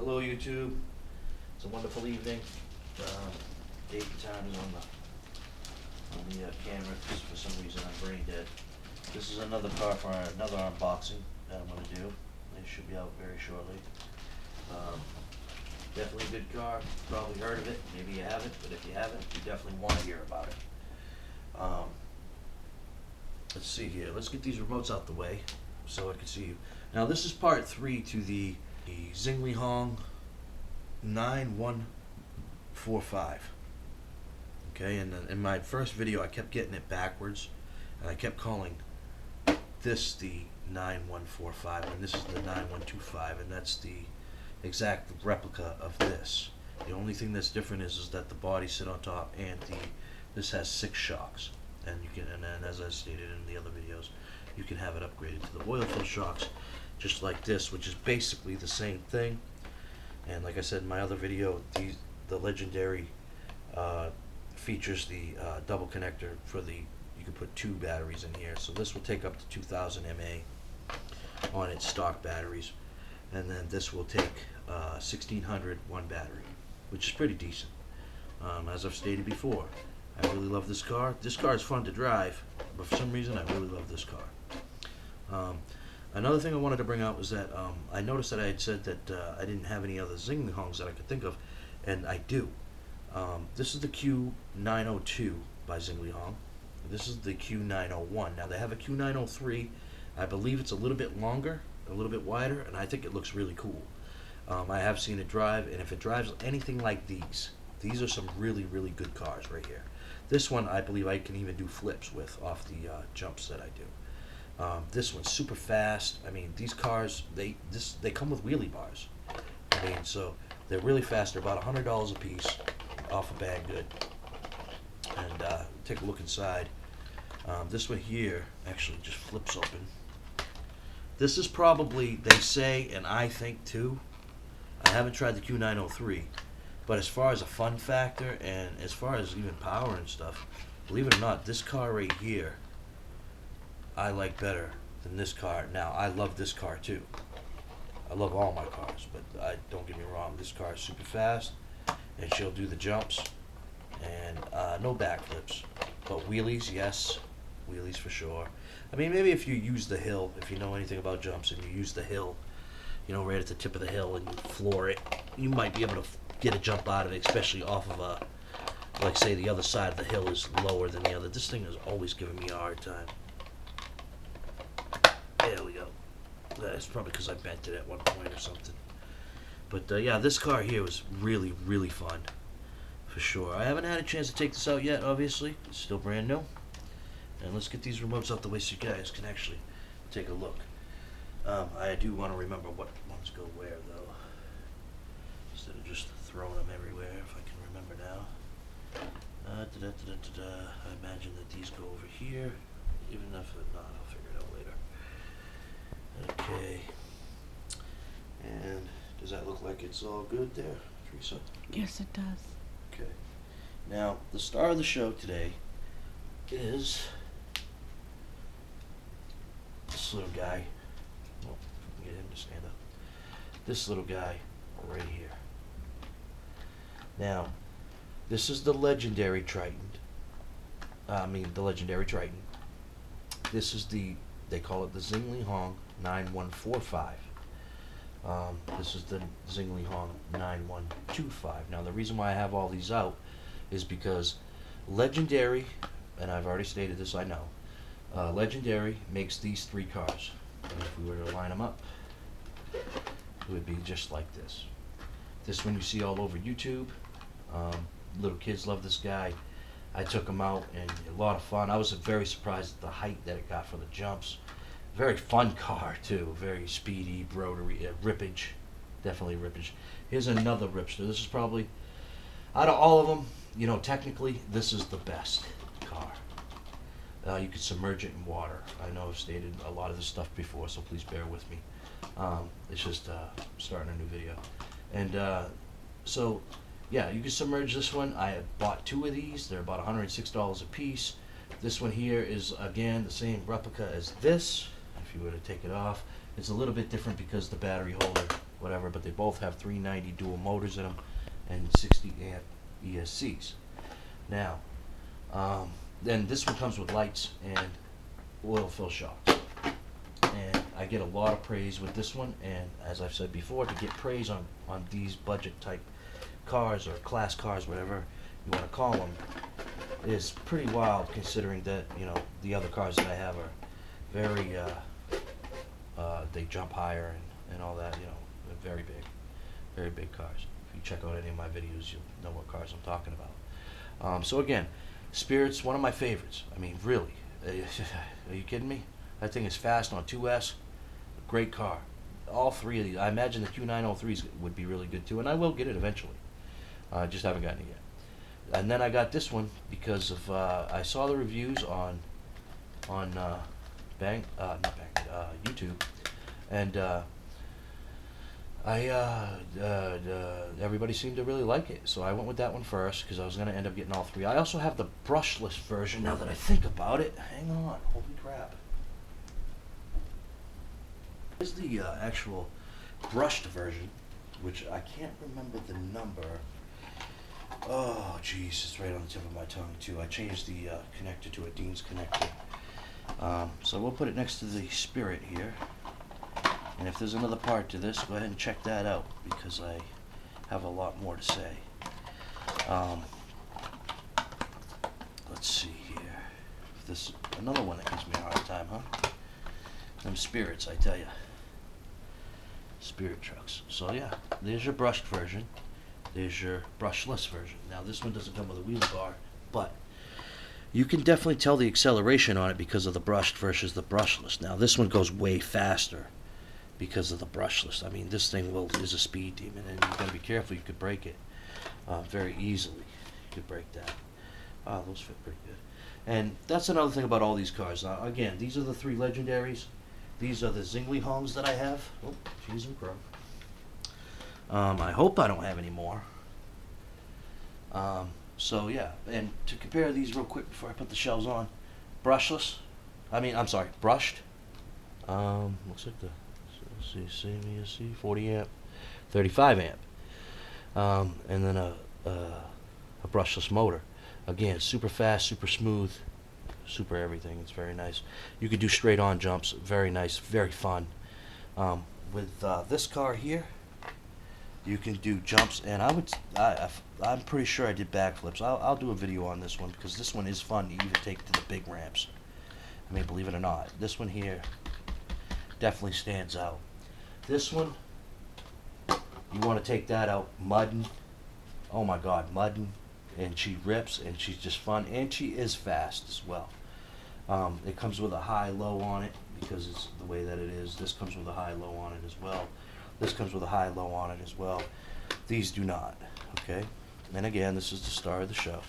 Hello YouTube. It's a wonderful evening. Dave and Time is on the camera because for some reason I'm brain dead. This is another car for another unboxing that I'm going to do. It should be out very shortly. Definitely a good car. Probably heard of it. Maybe you haven't, but if you haven't, you definitely want to hear about it. Let's see here. Let's get these remotes out the way so I can see you. Now this is part 3 to the Xinglehong 9145. Okay, and in my first video I kept getting it backwards, and I kept calling this the 9145, and this is the 9125, and that's the exact replica of this. The only thing that's different is that the body sit on top, and this has 6 shocks, and you can, and then as I stated in the other videos, you can have it upgraded to the oil-filled shocks, just like this, which is basically the same thing. And like I said in my other video, the LAengedary features the double connector for you can put 2 batteries in here. So this will take up to 2000 mAh on its stock batteries, and then this will take 1600 one battery, which is pretty decent. As I've stated before, I really love this car. This car is fun to drive, but for some reason I really love this car. Another thing I wanted to bring out was that I noticed that I had said that I didn't have any other Xinglehongs that I could think of, and I do. This is the Q902 by Xinglehong. This is the Q901. Now they have a Q903. I believe it's a little bit longer, a little bit wider, and I think it looks really cool. I have seen it drive, and if it drives anything like these are some really, really good cars right here. This one I believe I can even do flips with off the jumps that I do. This one's super fast. I mean, these cars, they come with wheelie bars. I mean, so they're really fast. They're about $100 a piece off of Banggood. And take a look inside. This one here actually just flips open. This is probably, they say, and I think too, I haven't tried the Q903, but as far as a fun factor and as far as even power and stuff, believe it or not, this car right here I like better than this car. Now, I love this car too. I love all my cars, but don't get me wrong, this car is super fast, and she'll do the jumps, and no backflips, but wheelies, yes, wheelies for sure. I mean, maybe if you use the hill, if you know anything about jumps, and you use the hill, you know, right at the tip of the hill, and you floor it, you might be able to get a jump out of it, especially off of like say the other side of the hill is lower than the other. This thing is always giving me a hard time. There we go. That's probably because I bent it at one point or something. But yeah, this car here was really, really fun, for sure. I haven't had a chance to take this out yet, obviously. It's still brand new. And let's get these remotes out the way so you guys can actually take a look. I do want to remember what ones go where, though, instead of just throwing them everywhere, if I can remember now. I imagine that these go over here, even if not, I'll figure it out later. Okay, and does that look like it's all good there, Teresa? Yes, it does. Okay, now the star of the show today is this little guy. Well, get him to stand up. This little guy right here. Now, this is the LAengedary Triton. The LAengedary Triton. This is they call it the Xinglehong 9145. This is the Xinglehong 9125. Now, the reason why I have all these out is because LAengedary, and I've already stated this, I know, LAengedary makes these 3 cars. And if we were to line them up, it would be just like this. This one you see all over YouTube. Little kids love this guy. I took him out, and a lot of fun. I was very surprised at the height that it got for the jumps. Very fun car too. Very speedy, rotary, rippage, definitely rippage. Here's another ripster. This is probably, out of all of them, you know, technically this is the best car. You could submerge it in water. I know I've stated a lot of this stuff before, so please bear with me. It's just starting a new video, and so. Yeah, you can submerge this one. I have bought 2 of these. They're about $106 a piece. This one here is, again, the same replica as this. If you were to take it off, it's a little bit different because the battery holder whatever, but they both have 390 dual motors in them and 60 amp ESCs. Now, then this one comes with lights and oil fill shocks. And I get a lot of praise with this one, and as I've said before, to get praise on these budget type cars or class cars, whatever you want to call them, is pretty wild, considering that, you know, the other cars that I have are very, they jump higher and all that, you know, they're very big cars. If you check out any of my videos, you'll know what cars I'm talking about. So again, Spirit's one of my favorites. I mean, really, are you kidding me? That thing is fast on 2S, great car. All three of these, I imagine the Q903s would be really good too, and I will get it eventually. Just haven't gotten it yet. And then I got this one because of I saw the reviews on YouTube, and everybody seemed to really like it, so I went with that one first because I was going to end up getting all three. I also have the brushless version now that I think about it. Hang on, holy crap. Here's the actual brushed version, which I can't remember the number. Oh, jeez, it's right on the tip of my tongue, too. I changed the connector to a Dean's connector. So we'll put it next to the Spirit here. And if there's another part to this, go ahead and check that out, because I have a lot more to say. Let's see here. If this another one that gives me a hard time, huh? Them Spirits, I tell ya. Spirit trucks. So yeah, there's your brushed version. There's your brushless version. Now this one doesn't come with a wheelie bar, but you can definitely tell the acceleration on it because of the brushed versus the brushless. Now this one goes way faster because of the brushless. I mean, this thing is a speed demon, and you gotta be careful. You could break it very easily. You could break that. Those fit pretty good. And that's another thing about all these cars. Now, again, these are the three legendaries. These are the Xinglehongs that I have. Oh, cheese and crow. I hope I don't have any more. So yeah, and to compare these real quick before I put the shells on, brushless. I'm sorry, brushed. Looks like let's see, same ESC, 40 amp, 35 amp, and then a brushless motor. Again, super fast, super smooth, super everything. It's very nice. You can do straight on jumps. Very nice, very fun. With this car here, you can do jumps, and I'm pretty sure I did backflips. I'll do a video on this one because this one is fun to even take to the big ramps. I mean, believe it or not, this one here definitely stands out. This one, you want to take that out mudding. Oh my God, mudding. And she rips, and she's just fun, and she is fast as well. It comes with a high-low on it because it's the way that it is. This comes with a high-low on it as well. This comes with a high-low on it as well. These do not, okay? And again, this is the star of the show.